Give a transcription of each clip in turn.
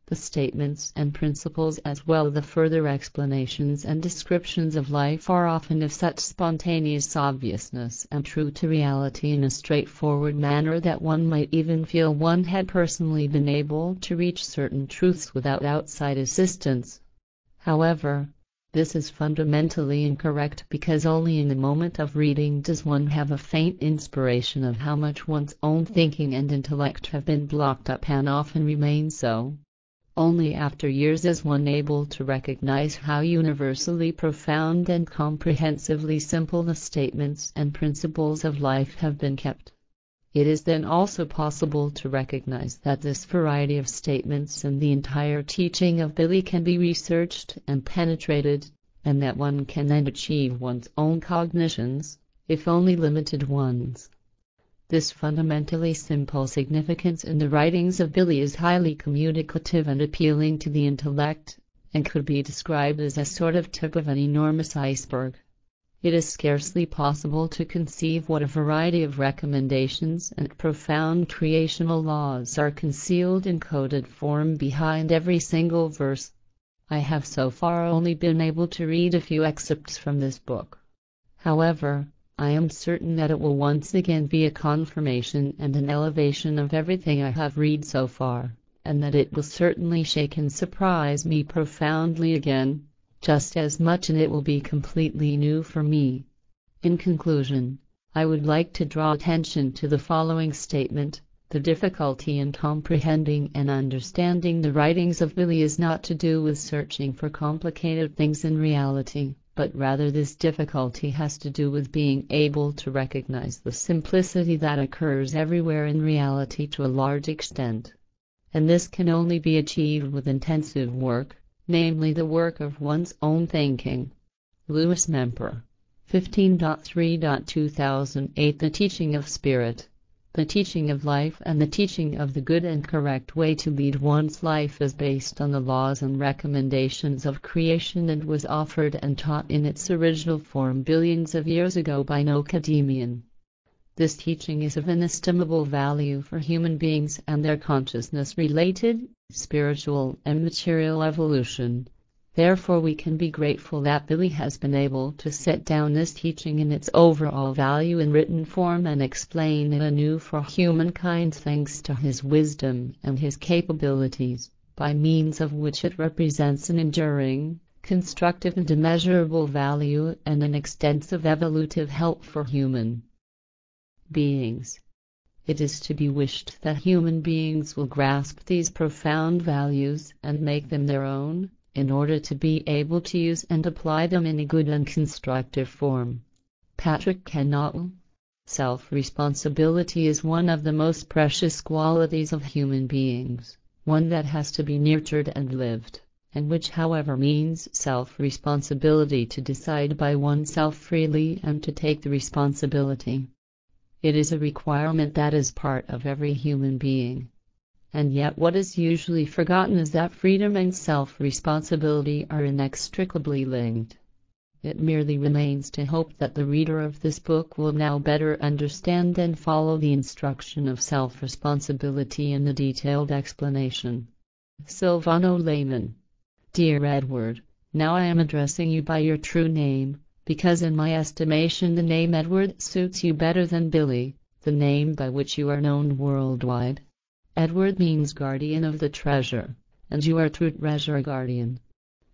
The statements and principles as well as the further explanations and descriptions of life are often of such spontaneous obviousness and true to reality in a straightforward manner that one might even feel one had personally been able to reach certain truths without outside assistance. However, this is fundamentally incorrect because only in the moment of reading does one have a faint inspiration of how much one's own thinking and intellect have been blocked up and often remain so. Only after years is one able to recognize how universally profound and comprehensively simple the statements and principles of life have been kept. It is then also possible to recognize that this variety of statements and the entire teaching of Billy can be researched and penetrated, and that one can then achieve one's own cognitions, if only limited ones. This fundamentally simple significance in the writings of Billy is highly communicative and appealing to the intellect, and could be described as a sort of tip of an enormous iceberg. It is scarcely possible to conceive what a variety of recommendations and profound creational laws are concealed in coded form behind every single verse. I have so far only been able to read a few excerpts from this book. However, I am certain that it will once again be a confirmation and an elevation of everything I have read so far, and that it will certainly shake and surprise me profoundly again, just as much, and it will be completely new for me. In conclusion, I would like to draw attention to the following statement: the difficulty in comprehending and understanding the writings of Billy is not to do with searching for complicated things in reality, but rather this difficulty has to do with being able to recognize the simplicity that occurs everywhere in reality to a large extent. And this can only be achieved with intensive work, namely the work of one's own thinking. Louis Memper, 15.3.2008. The teaching of spirit, the teaching of life, and the teaching of the good and correct way to lead one's life is based on the laws and recommendations of creation and was offered and taught in its original form billions of years ago by no academian. This teaching is of inestimable value for human beings and their consciousness-related, spiritual, and material evolution. Therefore we can be grateful that Billy has been able to set down this teaching in its overall value in written form and explain it anew for humankind thanks to his wisdom and his capabilities, by means of which it represents an enduring, constructive and immeasurable value and an extensive evolutive help for human beings. It is to be wished that human beings will grasp these profound values and make them their own, in order to be able to use and apply them in a good and constructive form. Patrick Henoch. Self-responsibility is one of the most precious qualities of human beings, one that has to be nurtured and lived, and which however means self-responsibility to decide by oneself freely and to take the responsibility. It is a requirement that is part of every human being. And yet what is usually forgotten is that freedom and self-responsibility are inextricably linked. It merely remains to hope that the reader of this book will now better understand and follow the instruction of self-responsibility in the detailed explanation. Silvano Layman. Dear Edward, now I am addressing you by your true name, because in my estimation the name Edward suits you better than Billy, the name by which you are known worldwide. Edward means guardian of the treasure, and you are true treasure guardian.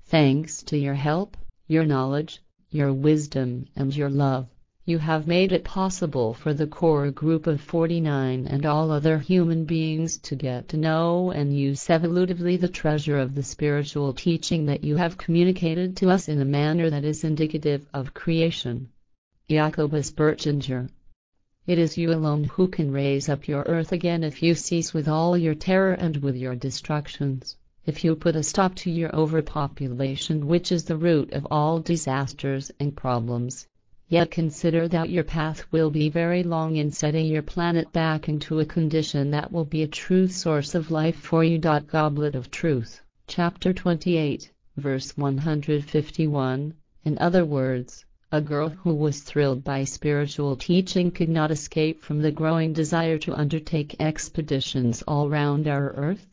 Thanks to your help, your knowledge, your wisdom and your love, you have made it possible for the core group of 49 and all other human beings to get to know and use evolutively the treasure of the spiritual teaching that you have communicated to us in a manner that is indicative of creation. Jacobus Berchinger. It is you alone who can raise up your earth again if you cease with all your terror and with your destructions, if you put a stop to your overpopulation, which is the root of all disasters and problems. Yet consider that your path will be very long in setting your planet back into a condition that will be a true source of life for you. Goblet of Truth, Chapter 28, Verse 151. In other words, a girl who was thrilled by spiritual teaching could not escape from the growing desire to undertake expeditions all round our earth.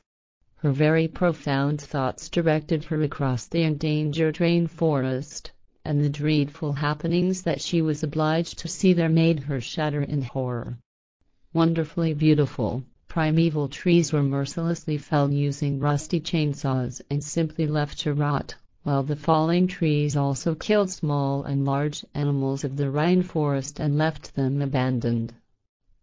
Her very profound thoughts directed her across the endangered rainforest, and the dreadful happenings that she was obliged to see there made her shudder in horror. Wonderfully beautiful, primeval trees were mercilessly felled using rusty chainsaws and simply left to rot, while the falling trees also killed small and large animals of the rainforest and left them abandoned.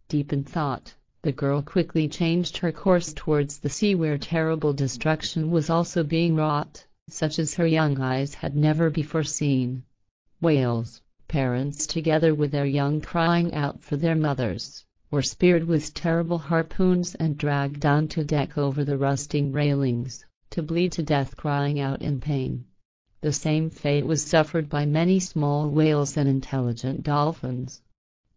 Deep in thought, the girl quickly changed her course towards the sea where terrible destruction was also being wrought, such as her young eyes had never before seen. Whales, parents together with their young crying out for their mothers, were speared with terrible harpoons and dragged down to deck over the rusting railings, to bleed to death crying out in pain. The same fate was suffered by many small whales and intelligent dolphins.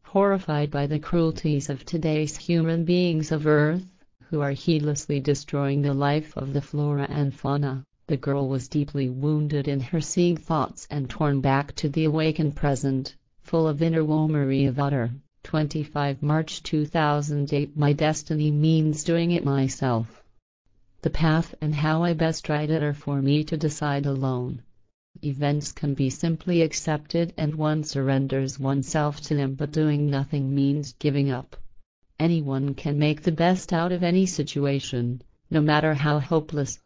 Horrified by the cruelties of today's human beings of Earth, who are heedlessly destroying the life of the flora and fauna, the girl was deeply wounded in her seeing thoughts and torn back to the awakened present, full of inner woe. Of utter. 25 March 2008. My destiny means doing it myself. The path and how I best ride it are for me to decide alone. Events can be simply accepted and one surrenders oneself to them, but doing nothing means giving up. Anyone can make the best out of any situation, no matter how hopeless.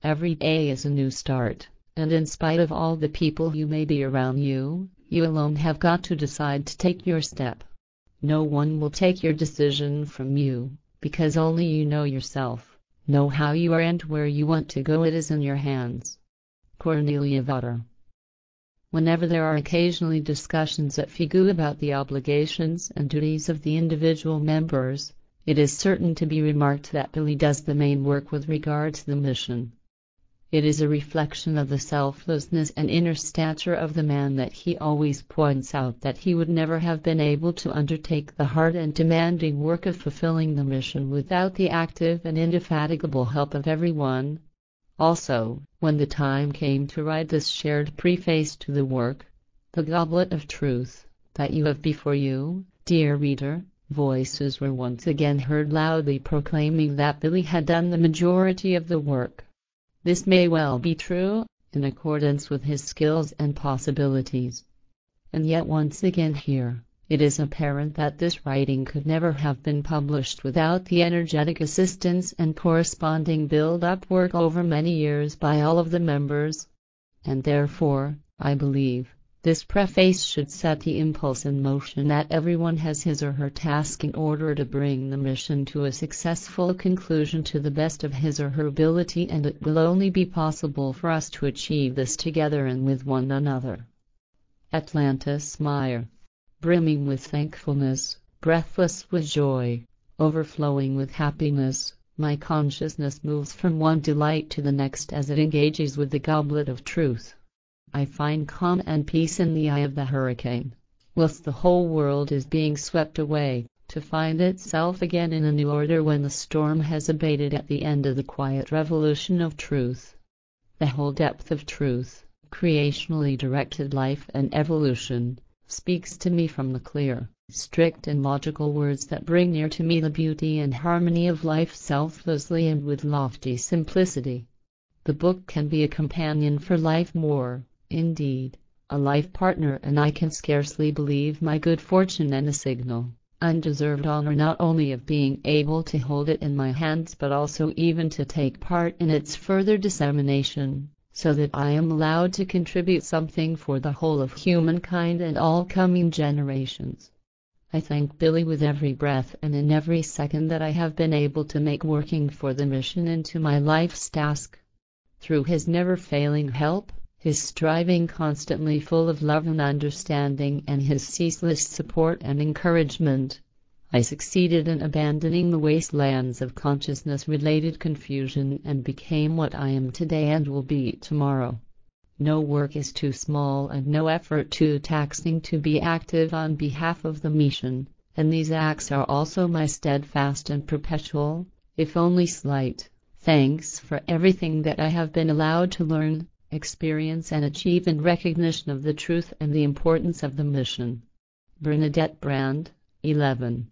Every day is a new start, and in spite of all the people who may be around you, you alone have got to decide to take your step. No one will take your decision from you, because only you know yourself, know how you are and where you want to go. It is in your hands. Cornelia Votter. Whenever there are occasionally discussions at FIGU about the obligations and duties of the individual members, it is certain to be remarked that Billy does the main work with regard to the mission. It is a reflection of the selflessness and inner stature of the man that he always points out that he would never have been able to undertake the hard and demanding work of fulfilling the mission without the active and indefatigable help of everyone. Also, when the time came to write this shared preface to the work, The Goblet of Truth, that you have before you, dear reader, voices were once again heard loudly proclaiming that Billy had done the majority of the work. This may well be true, in accordance with his skills and possibilities. And yet once again here, it is apparent that this writing could never have been published without the energetic assistance and corresponding build-up work over many years by all of the members. And therefore, I believe, this preface should set the impulse in motion that everyone has his or her task in order to bring the mission to a successful conclusion to the best of his or her ability, and it will only be possible for us to achieve this together and with one another. Atlantis Meier. Brimming with thankfulness, breathless with joy, overflowing with happiness, my consciousness moves from one delight to the next as it engages with the Goblet of Truth. I find calm and peace in the eye of the hurricane, whilst the whole world is being swept away, to find itself again in a new order when the storm has abated at the end of the quiet revolution of truth. The whole depth of truth, creationally directed life and evolution, speaks to me from the clear, strict and logical words that bring near to me the beauty and harmony of life selflessly and with lofty simplicity. The book can be a companion for life, more, indeed, a life partner, and I can scarcely believe my good fortune and a signal, undeserved honor not only of being able to hold it in my hands but also even to take part in its further dissemination, so that I am allowed to contribute something for the whole of humankind and all coming generations. I thank Billy with every breath and in every second that I have been able to make working for the mission into my life's task. Through his never-failing help, his striving constantly full of love and understanding, and his ceaseless support and encouragement, I succeeded in abandoning the wastelands of consciousness-related confusion and became what I am today and will be tomorrow. No work is too small and no effort too taxing to be active on behalf of the mission, and these acts are also my steadfast and perpetual, if only slight, thanks for everything that I have been allowed to learn, experience and achieve in recognition of the truth and the importance of the mission. Bernadette Brand, 11.